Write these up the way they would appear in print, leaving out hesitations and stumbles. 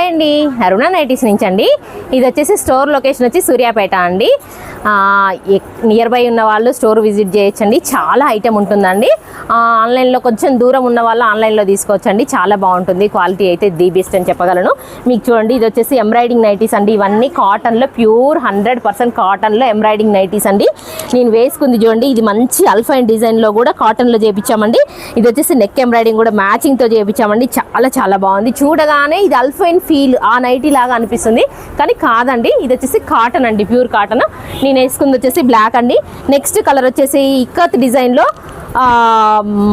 అండి, అరుణ నైటీస్ నుంచి అండి. ఇది వచ్చేసి స్టోర్ లొకేషన్ వచ్చి సూర్యాపేట అండి. నియర్ బై ఉన్న వాళ్ళు స్టోర్ విజిట్ చేయొచ్చండి. చాలా ఐటెం ఉంటుందండి. ఆన్లైన్లో కొంచెం దూరం ఉన్న వాళ్ళు ఆన్లైన్లో తీసుకోవచ్చండి. చాలా బాగుంటుంది, క్వాలిటీ అయితే ది బెస్ట్ అని చెప్పగలను. మీకు చూడండి, ఇది వచ్చేసి ఎంబ్రాయిడింగ్ నైటీస్ అండి. ఇవన్నీ కాటన్లో ప్యూర్ 100% కాటన్లో ఎంబ్రాయిడింగ్ నైటీస్ అండి. నేను వేసుకుంది చూడండి, ఇది మంచి అల్ఫైన్ డిజైన్లో కూడా కాటన్లో చేయించామండి. ఇది వచ్చేసి నెక్ ఎంబ్రాయిడింగ్ కూడా మ్యాచింగ్తో చేయించామండి. చాలా చాలా బాగుంది. చూడగానే ఇది అల్ఫైన్ ఫీల్ ఆ నైటీ లాగా అనిపిస్తుంది, కానీ కాదండి. ఇది వచ్చేసి కాటన్ అండి, ప్యూర్ కాటన్. నేను వేసుకుంది వచ్చేసి బ్లాక్ అండి. నెక్స్ట్ కలర్ వచ్చేసి ఇక్కత్ డిజైన్లో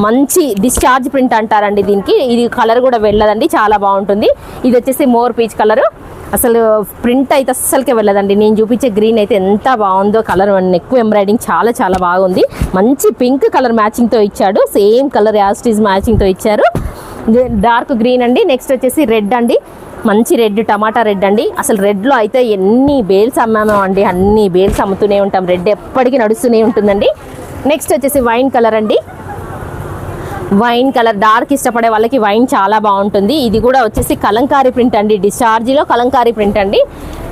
మంచి డిశ్చార్జ్ ప్రింట్ అంటారండి దీనికి. ఇది కలర్ కూడా వెళ్ళదండి, చాలా బాగుంటుంది. ఇది వచ్చేసి మోర్ పీచ్ కలరు. అసలు ప్రింట్ అయితే అస్సలకే వెళ్ళదండి. నేను చూపించే గ్రీన్ అయితే ఎంత బాగుందో, కలర్ నెక్ ఎంబ్రాయిడింగ్ చాలా చాలా బాగుంది. మంచి పింక్ కలర్ మ్యాచింగ్తో ఇచ్చాడు, సేమ్ కలర్ యాస్టీజ్ మ్యాచింగ్తో ఇచ్చారు. డార్క్ గ్రీన్ అండి. నెక్స్ట్ వచ్చేసి రెడ్ అండి, మంచి రెడ్, టమాటా రెడ్ అండి. అసలు రెడ్లో అయితే ఎన్ని బేల్స్ అమ్మామో అండి, అన్ని బేల్స్ అమ్ముతూనే ఉంటాం. రెడ్ ఎప్పటికీ నడుస్తూనే ఉంటుందండి. నెక్స్ట్ వచ్చేసి వైన్ కలర్ అండి. వైన్ కలర్ డార్క్ ఇష్టపడే వాళ్ళకి వైన్ చాలా బాగుంటుంది. ఇది కూడా వచ్చేసి కలంకారీ ప్రింట్ అండి, డిశ్చార్జ్లో కలంకారీ ప్రింట్ అండి.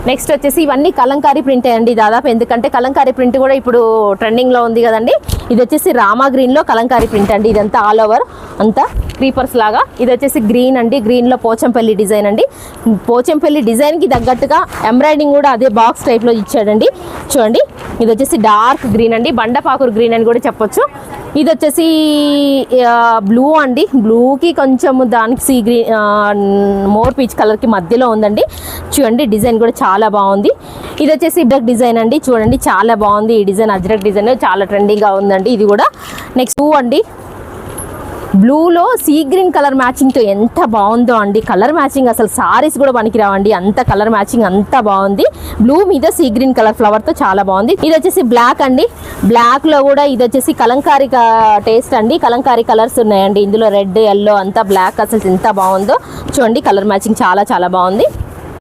నెక్స్ట్ వచ్చేసి ఇవన్నీ కలంకారీ ప్రింటే అండి దాదాపు, ఎందుకంటే కలంకారీ ప్రింట్ కూడా ఇప్పుడు ట్రెండింగ్లో ఉంది కదండి. ఇది వచ్చేసి రామా గ్రీన్లో కలంకారీ ప్రింట్ అండి. ఇదంతా ఆల్ ఓవర్ అంతా క్రీపర్స్ లాగా. ఇది వచ్చేసి గ్రీన్ అండి, గ్రీన్లో పోచంపల్లి డిజైన్ అండి. పోచంపల్లి డిజైన్కి తగ్గట్టుగా ఎంబ్రాయిడింగ్ కూడా అదే బాక్స్ టైప్లో ఇచ్చాడండి. చూడండి, ఇది వచ్చేసి డార్క్ గ్రీన్ అండి, బండపాకురు గ్రీన్ అని కూడా చెప్పొచ్చు. ఇది వచ్చేసి బ్లూ అండి, బ్లూకి కొంచెం దానికి సీ గ్రీన్ మోర్ పీచ్ కలర్కి మధ్యలో ఉందండి. చూడండి, డిజైన్ కూడా చాలా బాగుంది. ఇది వచ్చేసి అజ్రక్ డిజైన్ అండి. చూడండి, చాలా బాగుంది ఈ డిజైన్. అజ్రక్ డిజైన్ చాలా ట్రెండింగ్గా ఉందండి ఇది కూడా. నెక్స్ట్ బ్లూ అండి, బ్లూలో సీ గ్రీన్ కలర్ మ్యాచింగ్తో ఎంత బాగుందో అండి. కలర్ మ్యాచింగ్ అసలు సారీస్ కూడా పనికిరావండి, అంత కలర్ మ్యాచింగ్ అంత బాగుంది. బ్లూ మీద సీ గ్రీన్ కలర్ ఫ్లవర్తో చాలా బాగుంది. ఇది వచ్చేసి బ్లాక్ అండి. బ్లాక్లో కూడా ఇది వచ్చేసి కలంకారీ టేస్ట్ అండి. కలంకారీ కలర్స్ ఉన్నాయండి ఇందులో, రెడ్, ఎల్లో అంతా బ్లాక్. అసలు ఎంత బాగుందో చూడండి, కలర్ మ్యాచింగ్ చాలా చాలా బాగుంది.